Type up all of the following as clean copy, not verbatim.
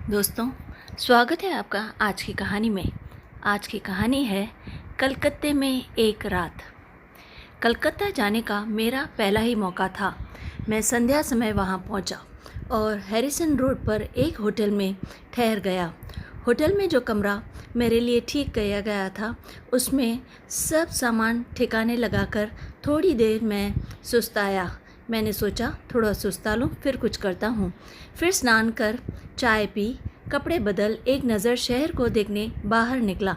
दोस्तों, स्वागत है आपका आज की कहानी में। आज की कहानी है कलकत्ते में एक रात। कलकत्ता जाने का मेरा पहला ही मौका था। मैं संध्या समय वहां पहुंचा और हैरिसन रोड पर एक होटल में ठहर गया। होटल में जो कमरा मेरे लिए ठीक किया गया था, उसमें सब सामान ठिकाने लगाकर थोड़ी देर मैं सुस्ताया। मैंने सोचा थोड़ा सुस्ता लूँ, फिर कुछ करता हूँ। फिर स्नान कर चाय पी, कपड़े बदल एक नज़र शहर को देखने बाहर निकला।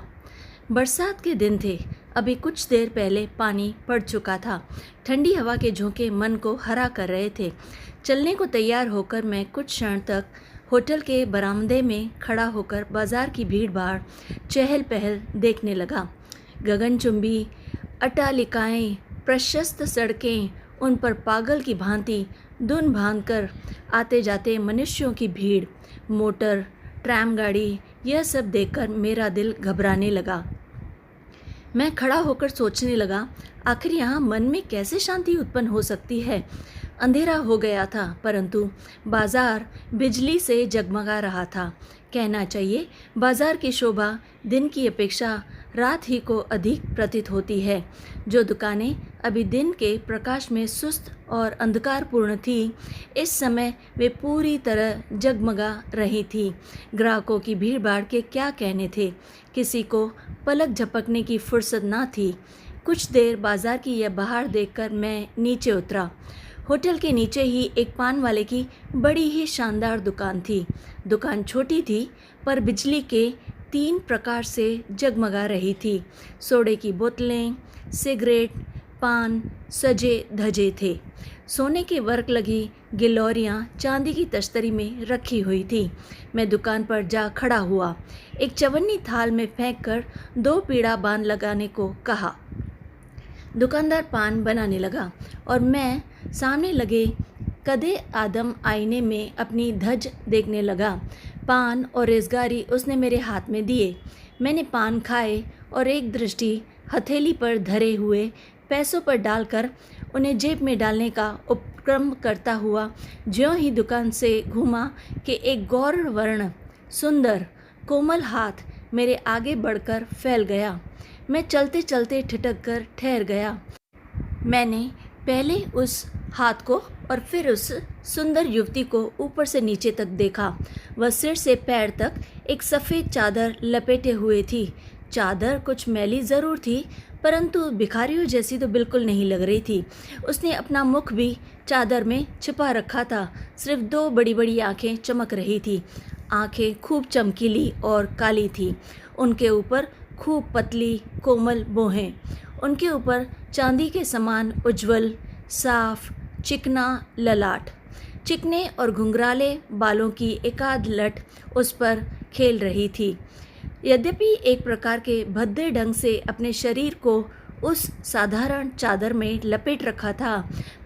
बरसात के दिन थे। अभी कुछ देर पहले पानी पड़ चुका था। ठंडी हवा के झोंके मन को हरा कर रहे थे। चलने को तैयार होकर मैं कुछ क्षण तक होटल के बरामदे में खड़ा होकर बाजार की भीड़ भाड़, चहल पहल देखने लगा। गगनचुंबी अट्टालिकाएं, प्रशस्त सड़कें, उन पर पागल की भांति धुन बांध कर आते जाते मनुष्यों की भीड़, मोटर, ट्रैम गाड़ी, यह सब देखकर मेरा दिल घबराने लगा। मैं खड़ा होकर सोचने लगा, आखिर यहाँ मन में कैसे शांति उत्पन्न हो सकती है। अंधेरा हो गया था, परंतु बाजार बिजली से जगमगा रहा था। कहना चाहिए, बाजार की शोभा दिन की अपेक्षा रात ही को अधिक प्रतीत होती है। जो दुकानें अभी दिन के प्रकाश में सुस्त और अंधकारपूर्ण थी, इस समय वे पूरी तरह जगमगा रही थी। ग्राहकों की भीड़ भाड़ के क्या कहने थे, किसी को पलक झपकने की फुर्सत ना थी। कुछ देर बाजार की यह बहार देखकर मैं नीचे उतरा। होटल के नीचे ही एक पान वाले की बड़ी ही शानदार दुकान थी। दुकान छोटी थी, पर बिजली के 3 प्रकार से जगमगा रही थी। सोडे की बोतलें, सिगरेट, पान सजे धजे थे। सोने के वर्क लगी गिलौरियाँ चांदी की तश्तरी में रखी हुई थी। मैं दुकान पर जा खड़ा हुआ। एक चवन्नी थाल में फेंक कर 2 पीड़ा बांध लगाने को कहा। दुकानदार पान बनाने लगा और मैं सामने लगे कदे आदम आईने में अपनी धज देखने लगा। पान और रेज़गारी उसने मेरे हाथ में दिए। मैंने पान खाए और एक दृष्टि हथेली पर धरे हुए पैसों पर डालकर उन्हें जेब में डालने का उपक्रम करता हुआ ज्यों ही दुकान से घूमा कि एक गौर वर्ण सुंदर कोमल हाथ मेरे आगे बढ़कर फैल गया। मैं चलते चलते ठिठक कर ठहर गया। मैंने पहले उस हाथ को और फिर उस सुंदर युवती को ऊपर से नीचे तक देखा। वह सिर से पैर तक एक सफ़ेद चादर लपेटे हुए थी। चादर कुछ मैली ज़रूर थी, परंतु भिखारियों जैसी तो बिल्कुल नहीं लग रही थी। उसने अपना मुख भी चादर में छिपा रखा था। सिर्फ 2 बड़ी बड़ी आँखें चमक रही थी। आँखें खूब चमकीली और काली थी। उनके ऊपर खूब पतली कोमल बोहें। उनके ऊपर चांदी के समान उज्ज्वल साफ चिकना ललाट। चिकने और घुंघराले बालों की एकाध लट उस पर खेल रही थी। यद्यपि एक प्रकार के भद्दे ढंग से अपने शरीर को उस साधारण चादर में लपेट रखा था,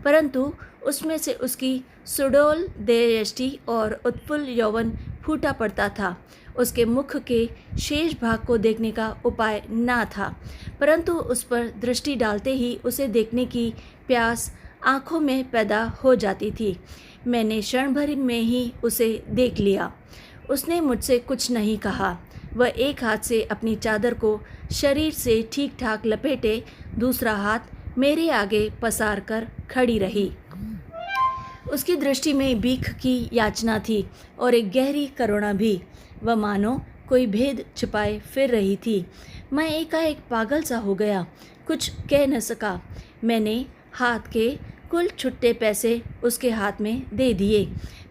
परंतु उसमें से उसकी सुडौल देहयष्टि और उत्फुल्ल यौवन फूटा पड़ता था। उसके मुख के शेष भाग को देखने का उपाय ना था, परंतु उस पर दृष्टि डालते ही उसे देखने की प्यास आँखों में पैदा हो जाती थी। मैंने क्षण भर में ही उसे देख लिया। उसने मुझसे कुछ नहीं कहा। वह एक हाथ से अपनी चादर को शरीर से ठीक ठाक लपेटे, दूसरा हाथ मेरे आगे पसार कर खड़ी रही। उसकी दृष्टि में भीख की याचना थी और एक गहरी करुणा भी। वह मानो कोई भेद छिपाए फिर रही थी। मैं एकाएक पागल सा हो गया, कुछ कह न सका। मैंने हाथ के कुल छुट्टे पैसे उसके हाथ में दे दिए।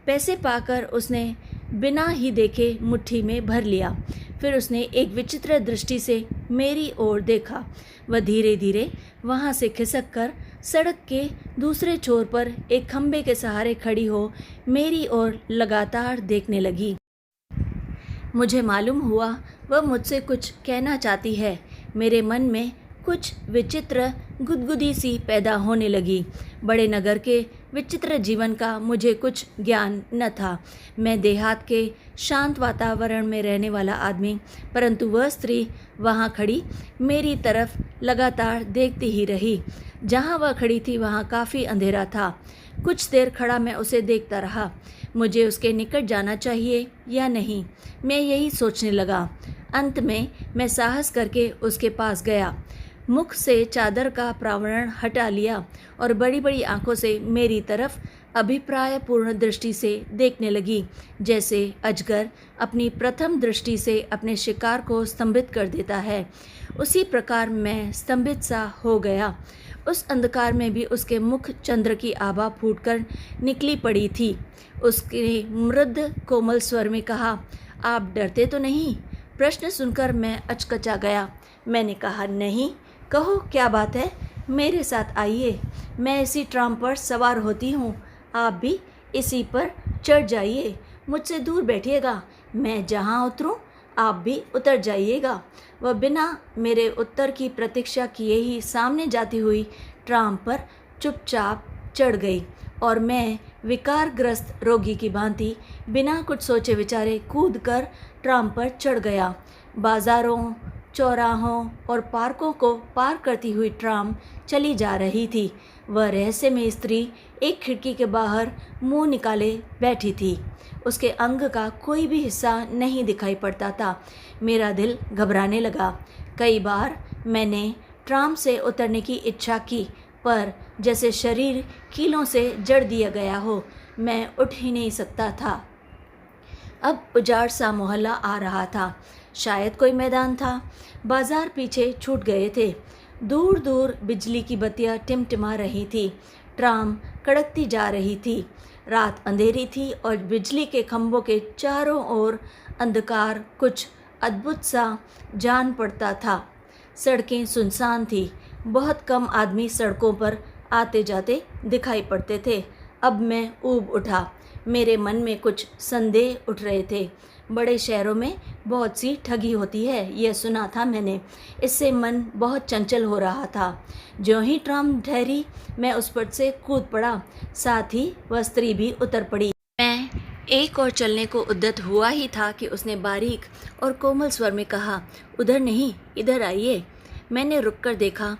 पैसे पाकर उसने बिना ही देखे मुट्ठी में भर लिया। फिर उसने एक विचित्र दृष्टि से मेरी ओर देखा। वह धीरे धीरे वहाँ से खिसक कर सड़क के दूसरे छोर पर एक खंबे के सहारे खड़ी हो मेरी ओर लगातार देखने लगी। मुझे मालूम हुआ वह मुझसे कुछ कहना चाहती है। मेरे मन में कुछ विचित्र गुदगुदी सी पैदा होने लगी। बड़े नगर के विचित्र जीवन का मुझे कुछ ज्ञान न था। मैं देहात के शांत वातावरण में रहने वाला आदमी, परंतु वह स्त्री वहाँ खड़ी मेरी तरफ लगातार देखती ही रही। जहाँ वह खड़ी थी वहाँ काफ़ी अंधेरा था। कुछ देर खड़ा मैं उसे देखता रहा। मुझे उसके निकट जाना चाहिए या नहीं, मैं यही सोचने लगा। अंत में मैं साहस करके उसके पास गया, मुख से चादर का प्रावरण हटा लिया और बड़ी बड़ी आंखों से मेरी तरफ अभिप्रायपूर्ण दृष्टि से देखने लगी, जैसे अजगर अपनी प्रथम दृष्टि से अपने शिकार को स्तंभित कर देता है। उसी प्रकार मैं स्तंभित सा हो गया। उस अंधकार में भी उसके मुख चंद्र की आभा फूटकर निकली पड़ी थी। उसके मृद कोमल स्वर में कहा, आप डरते तो नहीं? प्रश्न सुनकर मैं अचकचा गया। मैंने कहा, नहीं, कहो क्या बात है, मेरे साथ आइए, मैं इसी ट्राम पर सवार होती हूँ, आप भी इसी पर चढ़ जाइए, मुझसे दूर बैठिएगा, मैं जहाँ उतरूँ आप भी उतर जाइएगा। वह बिना मेरे उत्तर की प्रतीक्षा किए ही सामने जाती हुई ट्राम पर चुपचाप चढ़ गई और मैं विकारग्रस्त रोगी की भांति बिना कुछ सोचे विचारे कूद कर ट्राम पर चढ़ गया। बाजारों, चौराहों और पार्कों को पार करती हुई ट्राम चली जा रही थी। वह रहस्यमय स्त्री एक खिड़की के बाहर मुंह निकाले बैठी थी। उसके अंग का कोई भी हिस्सा नहीं दिखाई पड़ता था। मेरा दिल घबराने लगा। कई बार मैंने ट्राम से उतरने की इच्छा की, पर जैसे शरीर कीलों से जड़ दिया गया हो, मैं उठ ही नहीं सकता था। अब उजाड़ सा मोहल्ला आ रहा था, शायद कोई मैदान था। बाजार पीछे छूट गए थे। दूर दूर बिजली की बत्तियां टिमटिमा रही थी। ट्राम कड़कती जा रही थी। रात अंधेरी थी और बिजली के खंभों के चारों ओर अंधकार कुछ अद्भुत सा जान पड़ता था। सड़कें सुनसान थी। बहुत कम आदमी सड़कों पर आते जाते दिखाई पड़ते थे। अब मैं ऊब उठा। मेरे मन में कुछ संदेह उठ रहे थे। बड़े शहरों में बहुत सी ठगी होती है, यह सुना था मैंने। इससे मन बहुत चंचल हो रहा था। ज्यों ही ट्राम ठहरी, मैं उस पर से कूद पड़ा, साथ ही वह स्त्री भी उतर पड़ी। मैं एक और चलने को उद्यत हुआ ही था कि उसने बारीक और कोमल स्वर में कहा, उधर नहीं, इधर आइए। मैंने रुककर देखा।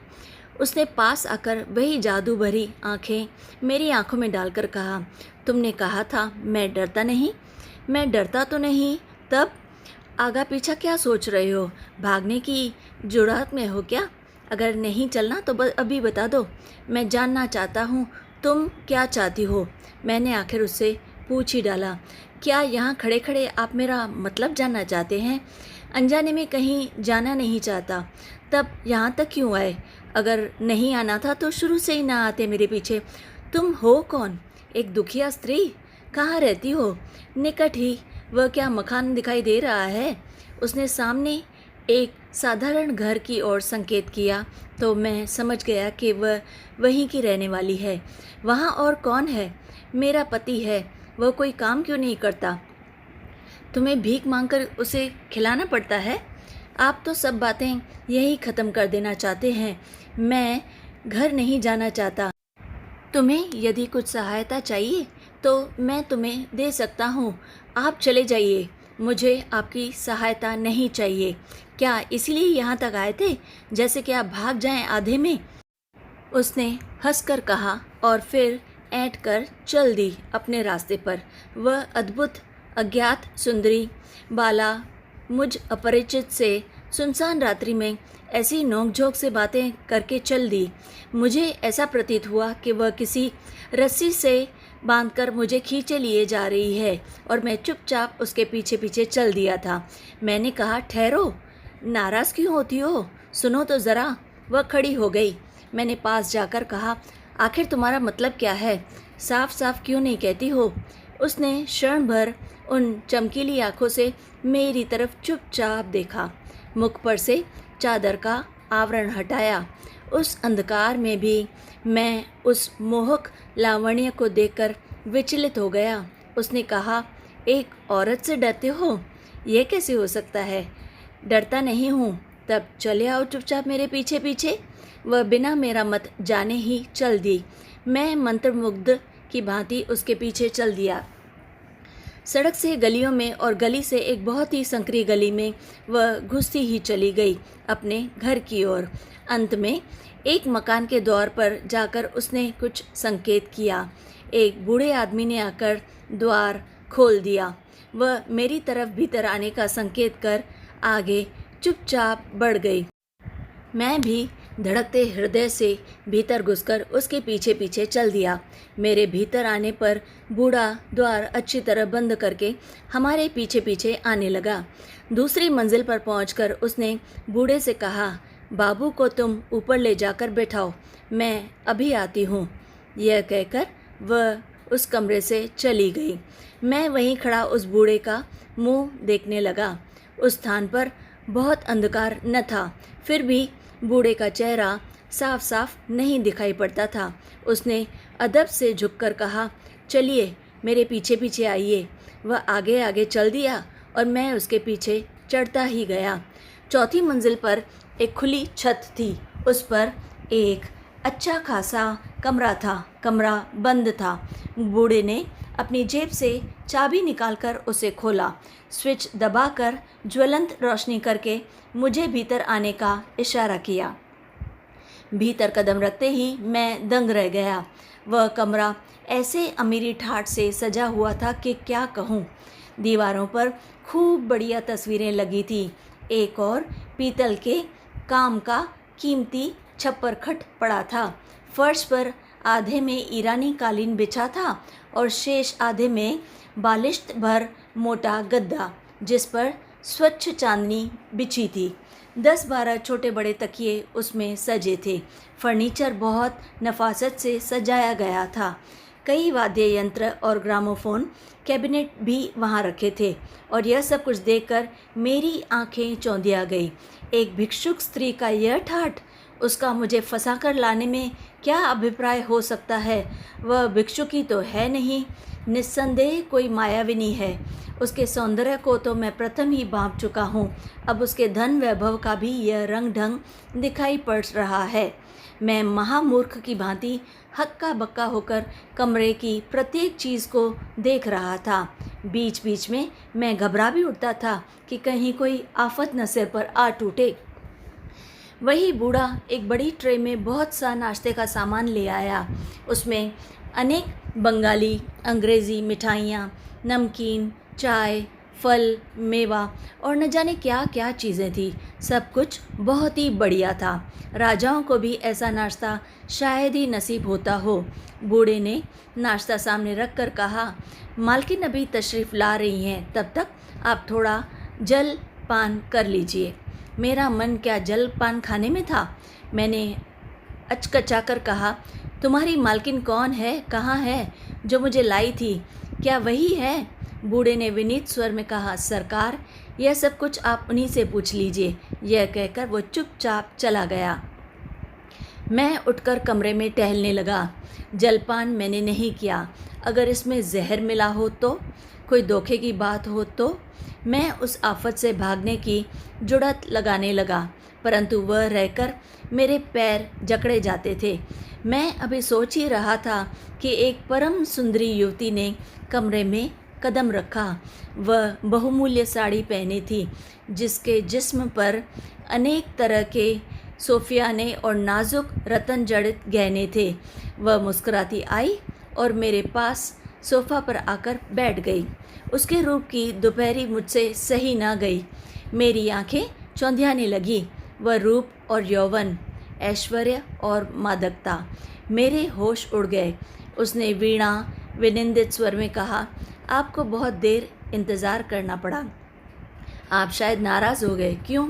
उसने पास आकर वही जादू भरी आंखें मेरी आंखों में डालकर कहा, तुमने कहा था मैं डरता नहीं। मैं डरता तो नहीं, तब आगा पीछा क्या सोच रहे हो? भागने की जुड़ात में हो क्या? अगर नहीं चलना तो अभी बता दो, मैं जानना चाहता हूँ तुम क्या चाहती हो। मैंने आखिर उससे पूछ ही डाला, क्या यहाँ खड़े खड़े आप मेरा मतलब जानना चाहते हैं? अनजाने में कहीं जाना नहीं चाहता, तब यहाँ तक क्यों आए? अगर नहीं आना था तो शुरू से ही ना आते मेरे पीछे। तुम हो कौन? एक दुखिया स्त्री? कहाँ रहती हो? निकट ही। वह क्या मकान दिखाई दे रहा है? उसने सामने एक साधारण घर की ओर संकेत किया तो मैं समझ गया कि वह वहीं की रहने वाली है। वहाँ और कौन है? मेरा पति है। वह कोई काम क्यों नहीं करता? तुम्हें भीख मांगकर उसे खिलाना पड़ता है? आप तो सब बातें यही ख़त्म कर देना चाहते हैं। मैं घर नहीं जाना चाहता। तुम्हें यदि कुछ सहायता चाहिए तो मैं तुम्हें दे सकता हूँ। आप चले जाइए, मुझे आपकी सहायता नहीं चाहिए। क्या इसीलिए यहाँ तक आए थे, जैसे कि आप भाग जाएं आधे में? उसने हंसकर कहा और फिर ऐंठ कर चल दी अपने रास्ते पर। वह अद्भुत अज्ञात सुंदरी बाला मुझ अपरिचित से सुनसान रात्रि में ऐसी नोकझोंक से बातें करके चल दी। मुझे ऐसा प्रतीत हुआ कि वह किसी रस्सी से बांधकर मुझे खींचे लिए जा रही है और मैं चुपचाप उसके पीछे पीछे चल दिया था। मैंने कहा, ठहरो, नाराज़ क्यों होती हो? सुनो तो ज़रा। वह खड़ी हो गई। मैंने पास जाकर कहा, आखिर तुम्हारा मतलब क्या है? साफ साफ क्यों नहीं कहती हो? उसने क्षण भर उन चमकीली आंखों से मेरी तरफ चुपचाप देखा, मुख पर से चादर का आवरण हटाया। उस अंधकार में भी मैं उस मोहक लावण्य को देखकर विचलित हो गया। उसने कहा, एक औरत से डरते हो? यह कैसे हो सकता है? डरता नहीं हूँ। तब चले आओ चुपचाप मेरे पीछे पीछे। वह बिना मेरा मत जाने ही चल दी। मैं मंत्रमुग्ध की भांति उसके पीछे चल दिया। सड़क से गलियों में और गली से एक बहुत ही संकरी गली में वह घुसती ही चली गई अपने घर की ओर। अंत में एक मकान के द्वार पर जाकर उसने कुछ संकेत किया। एक बूढ़े आदमी ने आकर द्वार खोल दिया। वह मेरी तरफ भीतर आने का संकेत कर आगे चुपचाप बढ़ गई। मैं भी धड़कते हृदय से भीतर घुसकर उसके पीछे पीछे चल दिया। मेरे भीतर आने पर बूढ़ा द्वार अच्छी तरह बंद करके हमारे पीछे पीछे आने लगा। दूसरी मंजिल पर पहुंचकर उसने बूढ़े से कहा, बाबू को तुम ऊपर ले जाकर बैठाओ, मैं अभी आती हूँ। यह कहकर वह उस कमरे से चली गई। मैं वहीं खड़ा उस बूढ़े का मुंह देखने लगा। उस स्थान पर बहुत अंधकार न था, फिर भी बूढ़े का चेहरा साफ साफ नहीं दिखाई पड़ता था। उसने अदब से झुककर कहा, चलिए मेरे पीछे पीछे आइए। वह आगे आगे चल दिया और मैं उसके पीछे चढ़ता ही गया। चौथी मंजिल पर एक खुली छत थी। उस पर एक अच्छा खासा कमरा था। कमरा बंद था। बूढ़े ने अपनी जेब से चाबी निकालकर उसे खोला। स्विच दबाकर ज्वलंत रोशनी करके मुझे भीतर आने का इशारा किया। भीतर कदम रखते ही मैं दंग रह गया। वह कमरा ऐसे अमीरी ठाठ से सजा हुआ था कि क्या कहूँ। दीवारों पर खूब बढ़िया तस्वीरें लगी थी। एक और पीतल के काम का कीमती छप्पर खट पड़ा था। फर्श पर आधे में ईरानी कालीन बिछा था और शेष आधे में बालिश्त भर मोटा गद्दा, जिस पर स्वच्छ चांदनी बिछी थी। 10-12 छोटे बड़े तकिए उसमें सजे थे। फर्नीचर बहुत नफासत से सजाया गया था। कई वाद्य यंत्र और ग्रामोफोन कैबिनेट भी वहाँ रखे थे और यह सब कुछ देखकर मेरी आंखें चौंधिया गई। एक भिक्षुक स्त्री का यह ठाठ, उसका मुझे फंसा कर लाने में क्या अभिप्राय हो सकता है। वह भिक्षुकी तो है नहीं, निस्संदेह कोई मायाविनी है। उसके सौंदर्य को तो मैं प्रथम ही भांप चुका हूँ। अब उसके धन वैभव का भी यह रंग ढंग दिखाई पड़ रहा है। मैं महामूर्ख की भांति हक्का बक्का होकर कमरे की प्रत्येक चीज़ को देख रहा था। बीच बीच में मैं घबरा भी उठता था कि कहीं कोई आफत न सिर पर आ टूटे। वही बूढ़ा एक बड़ी ट्रे में बहुत सा नाश्ते का सामान ले आया। उसमें अनेक बंगाली अंग्रेज़ी मिठाइयाँ, नमकीन, चाय, फल, मेवा और न जाने क्या क्या चीज़ें थी। सब कुछ बहुत ही बढ़िया था। राजाओं को भी ऐसा नाश्ता शायद ही नसीब होता हो। बूढ़े ने नाश्ता सामने रख कर कहा, मालकिन अभी तशरीफ़ ला रही हैं, तब तक आप थोड़ा जल पान कर लीजिए। मेरा मन क्या जल पान खाने में था। मैंने अचकचाकर कहा, तुम्हारी मालकिन कौन है, कहाँ है, जो मुझे लाई थी, क्या वही है? बूढ़े ने विनीत स्वर में कहा, सरकार, यह सब कुछ आप उन्हीं से पूछ लीजिए। यह कहकर वो चुपचाप चला गया। मैं उठकर कमरे में टहलने लगा। जलपान मैंने नहीं किया। अगर इसमें जहर मिला हो तो, कोई धोखे की बात हो तो। मैं उस आफत से भागने की जुड़त लगाने लगा, परंतु वह रहकर मेरे पैर जकड़े जाते थे। मैं अभी सोच ही रहा था कि एक परम सुंदरी युवती ने कमरे में कदम रखा। वह बहुमूल्य साड़ी पहनी थी, जिसके जिस्म पर अनेक तरह के सोफियाने और नाजुक रतन जड़ित गहने थे। वह मुस्कुराती आई और मेरे पास सोफ़ा पर आकर बैठ गई। उसके रूप की दोपहरी मुझसे सही ना गई। मेरी आंखें चौंधियाने लगी। वह रूप और यौवन, ऐश्वर्य और मादकता, मेरे होश उड़ गए। उसने वीणा विनिंदित स्वर में कहा, आपको बहुत देर इंतज़ार करना पड़ा, आप शायद नाराज़ हो गए, क्यों?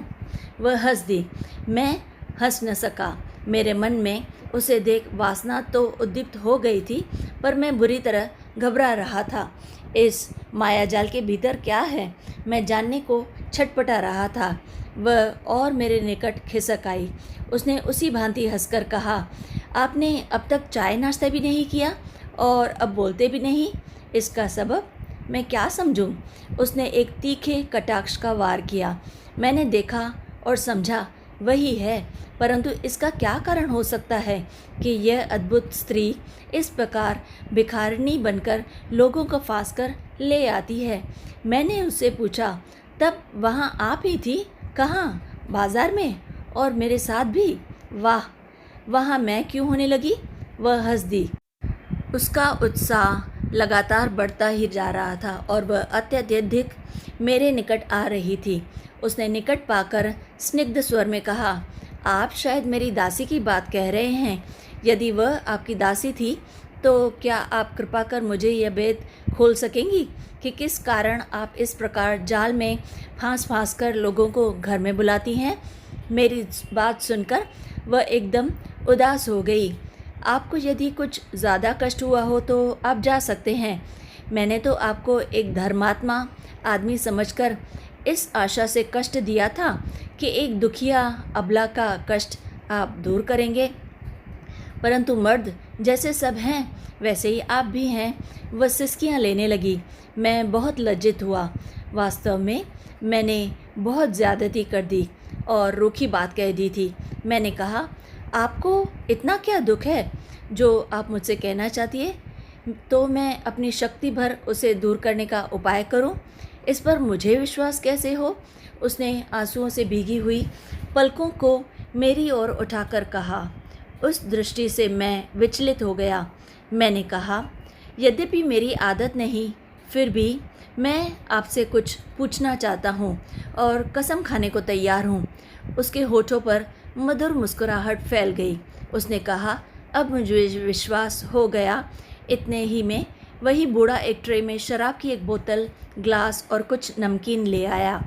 वह हंस दी। मैं हंस न सका। मेरे मन में उसे देख वासना तो उद्दीप्त हो गई थी, पर मैं बुरी तरह घबरा रहा था। इस मायाजाल के भीतर क्या है, मैं जानने को छटपटा रहा था। वह और मेरे निकट खिसक आई। उसने उसी भांति हंसकर कहा, आपने अब तक चाय नाश्ता भी नहीं किया और अब बोलते भी नहीं, इसका सबब मैं क्या समझूं? उसने एक तीखे कटाक्ष का वार किया। मैंने देखा और समझा वही है, परंतु इसका क्या कारण हो सकता है कि यह अद्भुत स्त्री इस प्रकार भिखारिनी बनकर लोगों को फांस कर ले आती है। मैंने उससे पूछा, तब वहाँ आप ही थी? कहाँ? बाजार में? और मेरे साथ भी? वाह, वहाँ मैं क्यों होने लगी? वह हंस दी। उसका उत्साह लगातार बढ़ता ही जा रहा था और वह अत्यधिक मेरे निकट आ रही थी। उसने निकट पाकर स्निग्ध स्वर में कहा, आप शायद मेरी दासी की बात कह रहे हैं। यदि वह आपकी दासी थी तो क्या आप कृपा कर मुझे यह भेद खोल सकेंगी कि किस कारण आप इस प्रकार जाल में फांस कर लोगों को घर में बुलाती हैं? मेरी बात सुनकर वह एकदम उदास हो गई। आपको यदि कुछ ज़्यादा कष्ट हुआ हो तो आप जा सकते हैं। मैंने तो आपको एक धर्मात्मा आदमी समझकर इस आशा से कष्ट दिया था कि एक दुखिया अबला का कष्ट आप दूर करेंगे, परंतु मर्द जैसे सब हैं वैसे ही आप भी हैं। वह सिसकियाँ लेने लगी। मैं बहुत लज्जित हुआ। वास्तव में मैंने बहुत ज़्यादती कर दी और रूखी बात कह दी थी। मैंने कहा, आपको इतना क्या दुख है जो आप मुझसे कहना चाहती है, तो मैं अपनी शक्ति भर उसे दूर करने का उपाय करूं। इस पर मुझे विश्वास कैसे हो? उसने आंसुओं से भीगी हुई पलकों को मेरी ओर उठाकर कहा। उस दृष्टि से मैं विचलित हो गया। मैंने कहा, यद्यपि मेरी आदत नहीं, फिर भी मैं आपसे कुछ पूछना चाहता हूँ और कसम खाने को तैयार हूँ। उसके होठों पर मधुर मुस्कुराहट फैल गई। उसने कहा, अब मुझे विश्वास हो गया। इतने ही में वही बूढ़ा एक ट्रे में शराब की एक बोतल, ग्लास और कुछ नमकीन ले आया।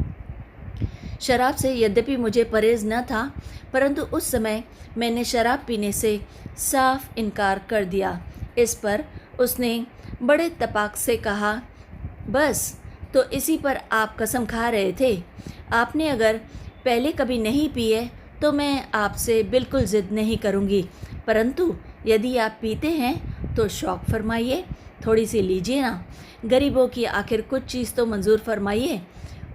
शराब से यद्यपि मुझे परहेज न था, परंतु उस समय मैंने शराब पीने से साफ इनकार कर दिया। इस पर उसने बड़े तपाक से कहा, बस तो इसी पर आप कसम खा रहे थे? आपने अगर पहले कभी नहीं पी है तो मैं आपसे बिल्कुल ज़िद नहीं करूँगी, परंतु यदि आप पीते हैं तो शौक़ फरमाइए, थोड़ी सी लीजिए ना। गरीबों की आखिर कुछ चीज़ तो मंजूर फरमाइए।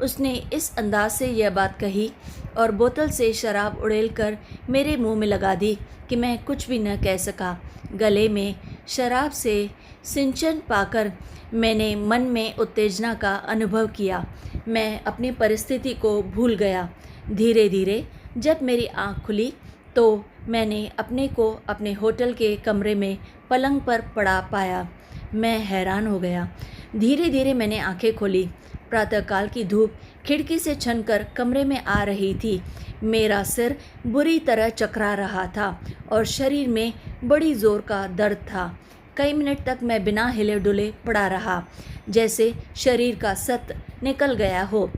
उसने इस अंदाज से यह बात कही और बोतल से शराब उड़ेल कर मेरे मुंह में लगा दी कि मैं कुछ भी न कह सका। गले में शराब से सिंचन पाकर मैंने मन में उत्तेजना का अनुभव किया। मैं अपनी परिस्थिति को भूल गया। धीरे धीरे जब मेरी आँख खुली तो मैंने अपने को अपने होटल के कमरे में पलंग पर पड़ा पाया। मैं हैरान हो गया। धीरे धीरे मैंने आंखें खोली। प्रातःकाल की धूप खिड़की से छनकर कमरे में आ रही थी। मेरा सिर बुरी तरह चकरा रहा था और शरीर में बड़ी जोर का दर्द था। कई मिनट तक मैं बिना हिले डुले पड़ा रहा, जैसे शरीर का सत्व निकल गया हो।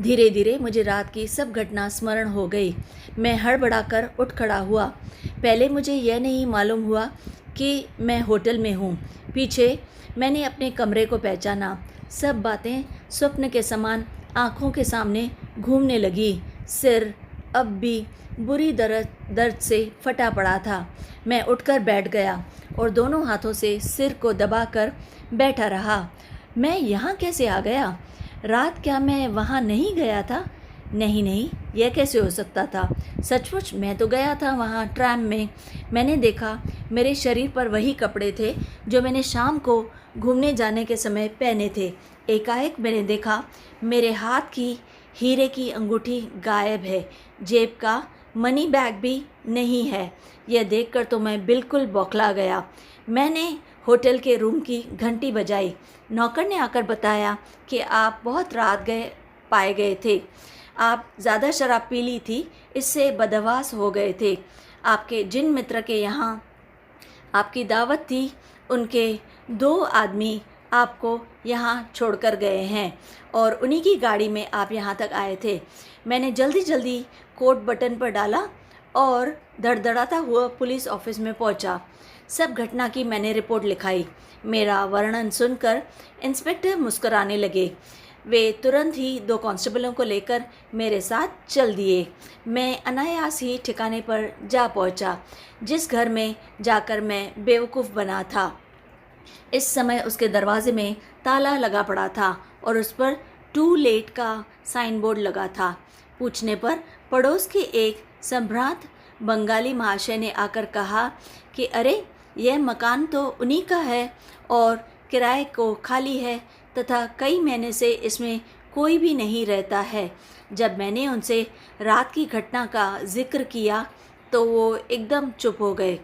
धीरे धीरे मुझे रात की सब घटना स्मरण हो गई। मैं हड़बड़ाकर उठ खड़ा हुआ। पहले मुझे यह नहीं मालूम हुआ कि मैं होटल में हूँ। पीछे मैंने अपने कमरे को पहचाना। सब बातें स्वप्न के समान आँखों के सामने घूमने लगी। सिर अब भी बुरी दर्द से फटा पड़ा था। मैं उठकर बैठ गया और दोनों हाथों से सिर को दबाकर बैठा रहा। मैं यहाँ कैसे आ गया? रात क्या मैं वहाँ नहीं गया था? नहीं, यह कैसे हो सकता था? सचमुच मैं तो गया था वहाँ ट्रैम में। मैंने देखा मेरे शरीर पर वही कपड़े थे जो मैंने शाम को घूमने जाने के समय पहने थे। एकाएक मैंने देखा मेरे हाथ की हीरे की अंगूठी गायब है। जेब का मनी बैग भी नहीं है। यह देखकर तो मैं बिल्कुल बौखला गया। मैंने होटल के रूम की घंटी बजाई। नौकर ने आकर बताया कि आप बहुत रात पाए गए थे। आप ज़्यादा शराब पी ली थी, इससे बदहवास हो गए थे। आपके जिन मित्र के यहाँ आपकी दावत थी, उनके 2 आदमी आपको यहाँ छोड़कर गए हैं और उन्हीं की गाड़ी में आप यहाँ तक आए थे। मैंने जल्दी कोट बटन पर डाला और धड़धड़ाता हुआ पुलिस ऑफिस में पहुँचा। सब घटना की मैंने रिपोर्ट लिखाई। मेरा वर्णन सुनकर इंस्पेक्टर मुस्कुराने लगे। वे तुरंत ही 2 कांस्टेबलों को लेकर मेरे साथ चल दिए। मैं अनायास ही ठिकाने पर जा पहुंचा, जिस घर में जाकर मैं बेवकूफ़ बना था। इस समय उसके दरवाजे में ताला लगा पड़ा था और उस पर टू लेट का साइन बोर्ड लगा था। पूछने पर पड़ोस के एक संभ्रांत बंगाली महाशय ने आकर कहा कि अरे, यह मकान तो उन्हीं का है और किराए को खाली है तथा कई महीने से इसमें कोई भी नहीं रहता है। जब मैंने उनसे रात की घटना का जिक्र किया तो वो एकदम चुप हो गए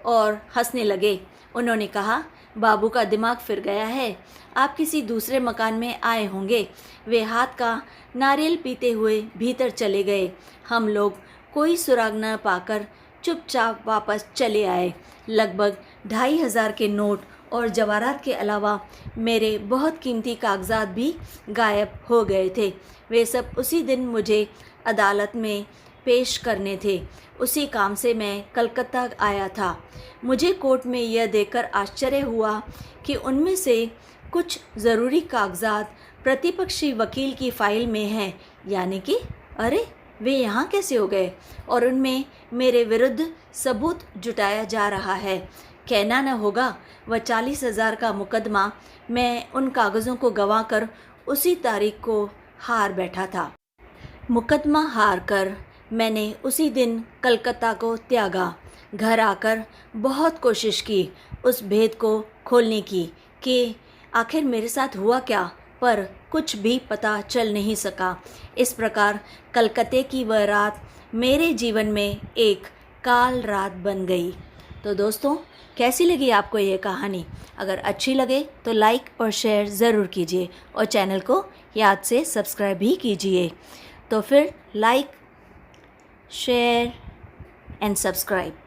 और हंसने लगे उन्होंने कहा, बाबू का दिमाग फिर गया है, आप किसी दूसरे मकान में आए होंगे। वे हाथ का नारियल पीते हुए भीतर चले गए। हम लोग कोई सुराग न पाकर चुपचाप वापस चले आए। लगभग 2,500 के नोट और जवाहरात के अलावा मेरे बहुत कीमती कागजात भी गायब हो गए थे। वे सब उसी दिन मुझे अदालत में पेश करने थे। उसी काम से मैं कलकत्ता आया था। मुझे कोर्ट में यह देखकर आश्चर्य हुआ कि उनमें से कुछ ज़रूरी कागजात प्रतिपक्षी वकील की फ़ाइल में हैं, यानी कि अरे वे यहाँ कैसे हो गए, और उनमें मेरे विरुद्ध सबूत जुटाया जा रहा है। कहना न होगा, वह 40,000 का मुकदमा मैं उन कागज़ों को गंवाकर उसी तारीख को हार बैठा था। मुकदमा हार कर मैंने उसी दिन कलकत्ता को त्यागा। घर आकर बहुत कोशिश की उस भेद को खोलने की कि आखिर मेरे साथ हुआ क्या, पर कुछ भी पता चल नहीं सका। इस प्रकार कलकत्ते की वह रात मेरे जीवन में एक काल रात बन गई। तो दोस्तों, कैसी लगी आपको ये कहानी? अगर अच्छी लगे तो लाइक और शेयर ज़रूर कीजिए और चैनल को याद से सब्सक्राइब भी कीजिए। तो फिर लाइक, शेयर एंड सब्सक्राइब।